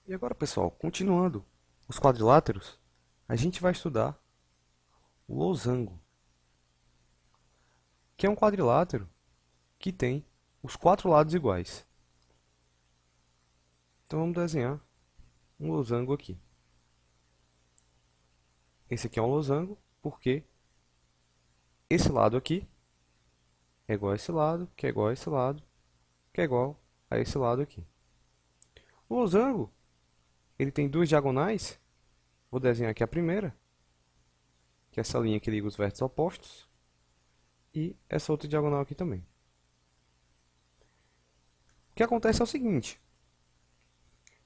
E agora, pessoal, continuando os quadriláteros, a gente vai estudar o losango, que é um quadrilátero que tem os quatro lados iguais. Então vamos desenhar um losango aqui. Esse aqui é um losango porque esse lado aqui é igual a esse lado, que é igual a esse lado, que é igual a esse lado aqui. O losango, ele tem duas diagonais. Vou desenhar aqui a primeira, que é essa linha que liga os vértices opostos, e essa outra diagonal aqui também. O que acontece é o seguinte: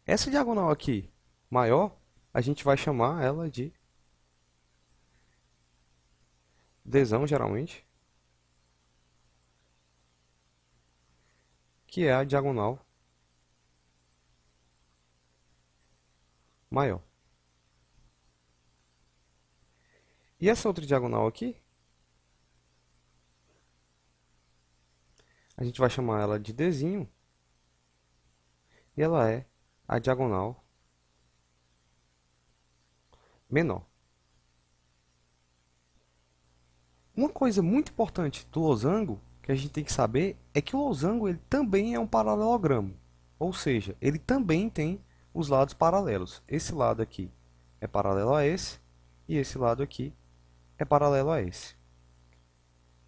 essa diagonal aqui maior, a gente vai chamar ela de desão, geralmente, que é a diagonal maior. E essa outra diagonal aqui, a gente vai chamar ela de desinho, e ela é a diagonal menor. Uma coisa muito importante do losango que a gente tem que saber é que o losango ele também é um paralelogramo, ou seja, ele também tem os lados paralelos. Esse lado aqui é paralelo a esse e esse lado aqui é paralelo a esse.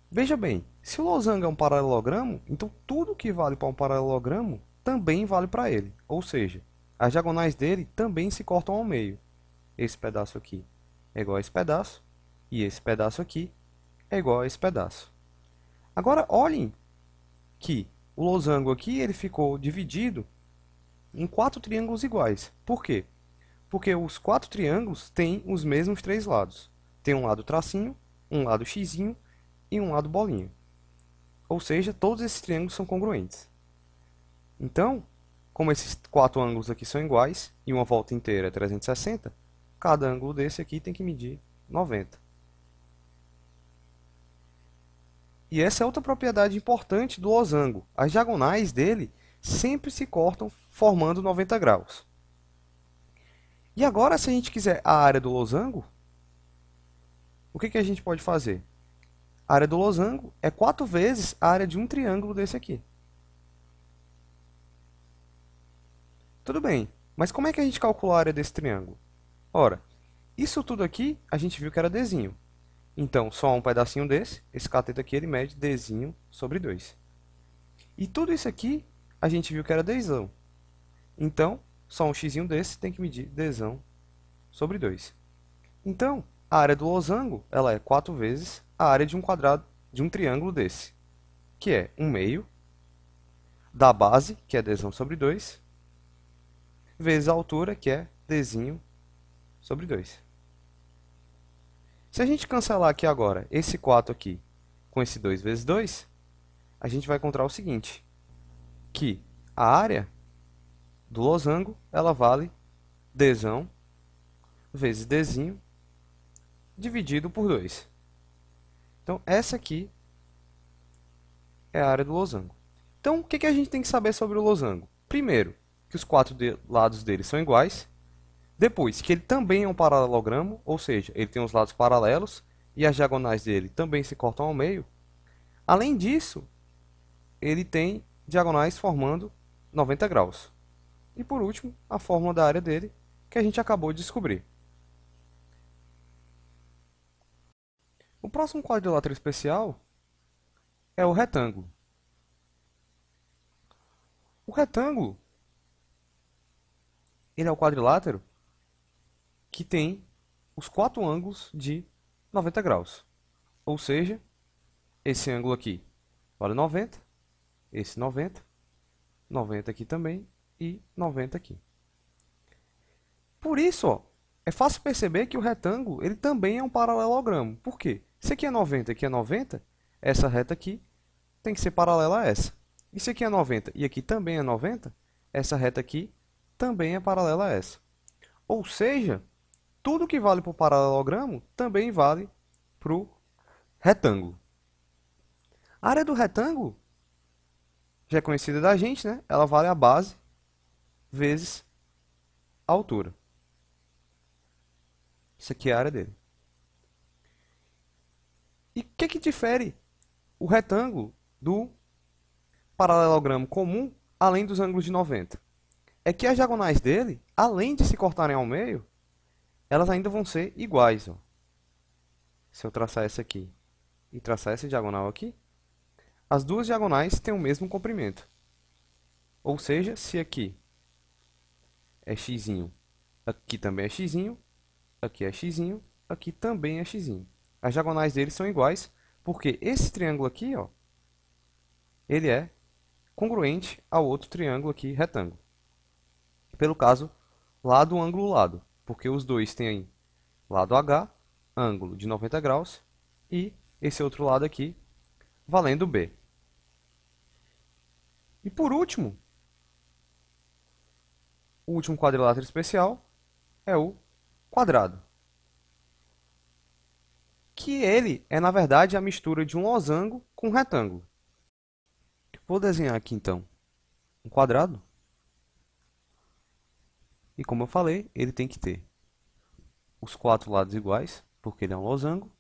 Veja bem, se o losango é um paralelogramo, então tudo que vale para um paralelogramo também vale para ele, ou seja, as diagonais dele também se cortam ao meio. Esse pedaço aqui é igual a esse pedaço e esse pedaço aqui é igual a esse pedaço. Agora, olhem que o losango aqui ele ficou dividido em quatro triângulos iguais. Por quê? Porque os quatro triângulos têm os mesmos três lados. Tem um lado tracinho, um lado xizinho e um lado bolinha. Ou seja, todos esses triângulos são congruentes. Então, como esses quatro ângulos aqui são iguais e uma volta inteira é 360, cada ângulo desse aqui tem que medir 90. E essa é outra propriedade importante do losango. As diagonais dele sempre se cortam formando 90 graus. E agora, se a gente quiser a área do losango, o que a gente pode fazer? A área do losango é 4 vezes a área de um triângulo desse aqui. Tudo bem, mas como é que a gente calcula a área desse triângulo? Ora, isso tudo aqui a gente viu que era desinho. Então, só um pedacinho desse, esse cateto aqui, ele mede desinho sobre 2. E tudo isso aqui, a gente viu que era desão. Então, só um xzinho desse tem que medir desão sobre 2. Então, a área do losango ela é 4 vezes a área de um quadrado de um triângulo desse, que é 1 meio da base, que é desão sobre 2, vezes a altura, que é desinho sobre 2. Se a gente cancelar aqui agora esse 4 aqui com esse 2 vezes 2, a gente vai encontrar o seguinte, que a área do losango ela vale desão vezes desinho dividido por 2. Então, essa aqui é a área do losango. Então, o que a gente tem que saber sobre o losango? Primeiro, que os quatro lados dele são iguais. Depois, que ele também é um paralelogramo, ou seja, ele tem os lados paralelos e as diagonais dele também se cortam ao meio. Além disso, ele tem diagonais formando 90 graus. E por último, a fórmula da área dele, que a gente acabou de descobrir. O próximo quadrilátero especial é o retângulo. O retângulo ele é o quadrilátero que tem os quatro ângulos de 90 graus. Ou seja, esse ângulo aqui vale 90, esse 90, 90 aqui também e 90 aqui. Por isso, ó, é fácil perceber que o retângulo ele também é um paralelogramo. Por quê? Se aqui é 90 e aqui é 90, essa reta aqui tem que ser paralela a essa. E se aqui é 90 e aqui também é 90, essa reta aqui também é paralela a essa. Ou seja, tudo que vale para o paralelogramo também vale para o retângulo. A área do retângulo já é conhecida da gente, né? Ela vale a base vezes a altura. Isso aqui é a área dele. E o que difere o retângulo do paralelogramo comum, além dos ângulos de 90? É que as diagonais dele, além de se cortarem ao meio, elas ainda vão ser iguais. Ó. Se eu traçar essa aqui e traçar essa diagonal aqui, as duas diagonais têm o mesmo comprimento. Ou seja, se aqui é x, aqui também é x, aqui é x, aqui também é x. As diagonais deles são iguais, porque esse triângulo aqui, ó, ele é congruente ao outro triângulo aqui, retângulo. Pelo caso, lado, ângulo, lado, porque os dois têm lado H, ângulo de 90 graus, e esse outro lado aqui, valendo B. E por último, o último quadrilátero especial é o quadrado. Que ele é, na verdade, a mistura de um losango com um retângulo. Vou desenhar aqui, então, um quadrado. E como eu falei, ele tem que ter os quatro lados iguais, porque ele é um losango,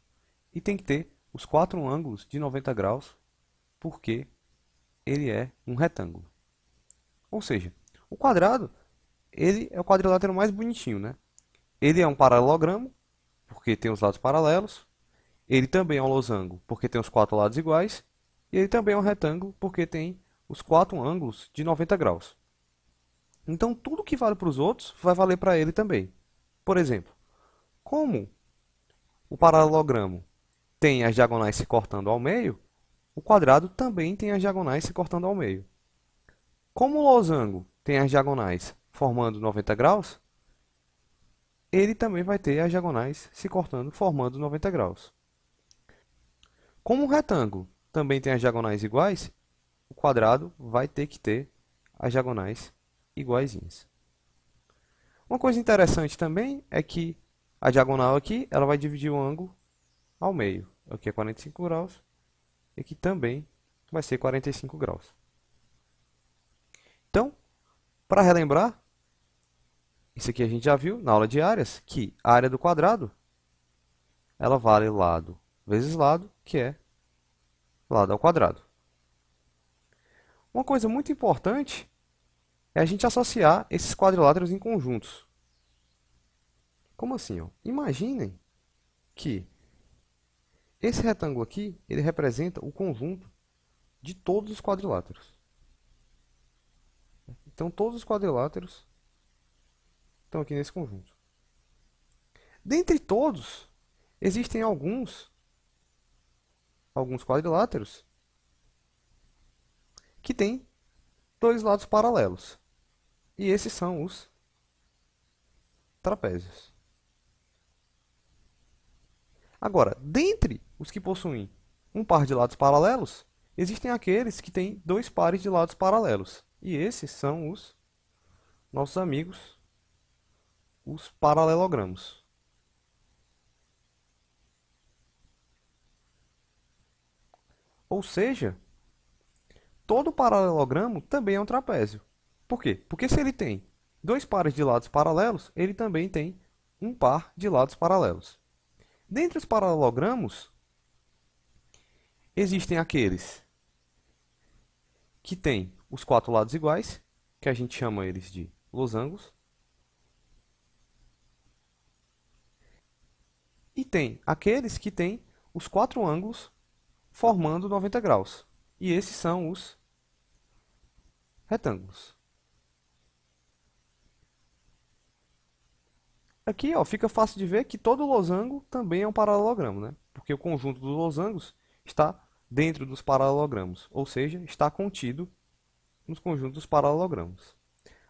e tem que ter os quatro ângulos de 90 graus, porque ele é um retângulo. Ou seja, o quadrado, ele é o quadrilátero mais bonitinho, né? Ele é um paralelogramo, porque tem os lados paralelos. Ele também é um losango, porque tem os quatro lados iguais. E ele também é um retângulo, porque tem os quatro ângulos de 90 graus. Então, tudo que vale para os outros vai valer para ele também. Por exemplo, como o paralelogramo tem as diagonais se cortando ao meio, o quadrado também tem as diagonais se cortando ao meio. Como o losango tem as diagonais formando 90 graus, ele também vai ter as diagonais se cortando formando 90 graus. Como o retângulo também tem as diagonais iguais, o quadrado vai ter que ter as diagonais iguaizinhas. Uma coisa interessante também é que a diagonal aqui ela vai dividir o ângulo ao meio. Aqui é 45 graus e aqui também vai ser 45 graus. Então, para relembrar, isso aqui a gente já viu na aula de áreas, que a área do quadrado ela vale lado vezes lado, que é lado ao quadrado. Uma coisa muito importante é a gente associar esses quadriláteros em conjuntos. Como assim? Ó? Imaginem que esse retângulo aqui ele representa o conjunto de todos os quadriláteros. Então, todos os quadriláteros estão aqui nesse conjunto. Dentre todos, existem alguns quadriláteros que têm dois lados paralelos. E esses são os trapézios. Agora, dentre os que possuem um par de lados paralelos, existem aqueles que têm dois pares de lados paralelos. E esses são os nossos amigos, os paralelogramos. Ou seja, todo paralelogramo também é um trapézio. Por quê? Porque se ele tem dois pares de lados paralelos, ele também tem um par de lados paralelos. Dentre os paralelogramos, existem aqueles que têm os quatro lados iguais, que a gente chama eles de losangos. E tem aqueles que têm os quatro ângulos formando 90 graus. E esses são os retângulos. Aqui ó, fica fácil de ver que todo losango também é um paralelogramo, né? Porque o conjunto dos losangos está dentro dos paralelogramos, ou seja, está contido nos conjuntos dos paralelogramos.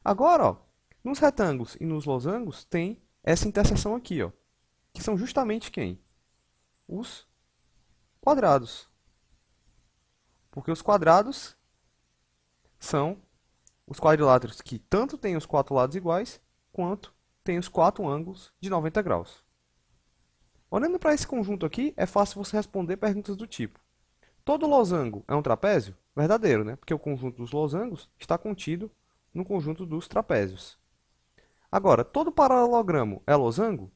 Agora, ó, nos retângulos e nos losangos tem essa interseção aqui, ó, que são justamente quem? Os quadrados. Porque os quadrados são os quadriláteros que tanto têm os quatro lados iguais, quanto têm os quatro ângulos de 90 graus. Olhando para esse conjunto aqui, é fácil você responder perguntas do tipo: todo losango é um trapézio? Verdadeiro, né? Porque o conjunto dos losangos está contido no conjunto dos trapézios. Agora, todo paralelogramo é losango?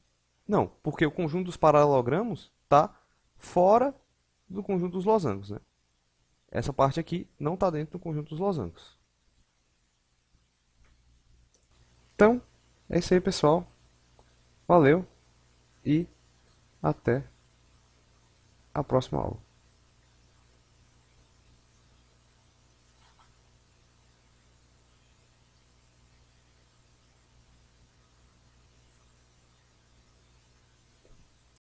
Não, porque o conjunto dos paralelogramos está fora do conjunto dos losangos, né? Essa parte aqui não está dentro do conjunto dos losangos. Então, é isso aí, pessoal. Valeu e até a próxima aula.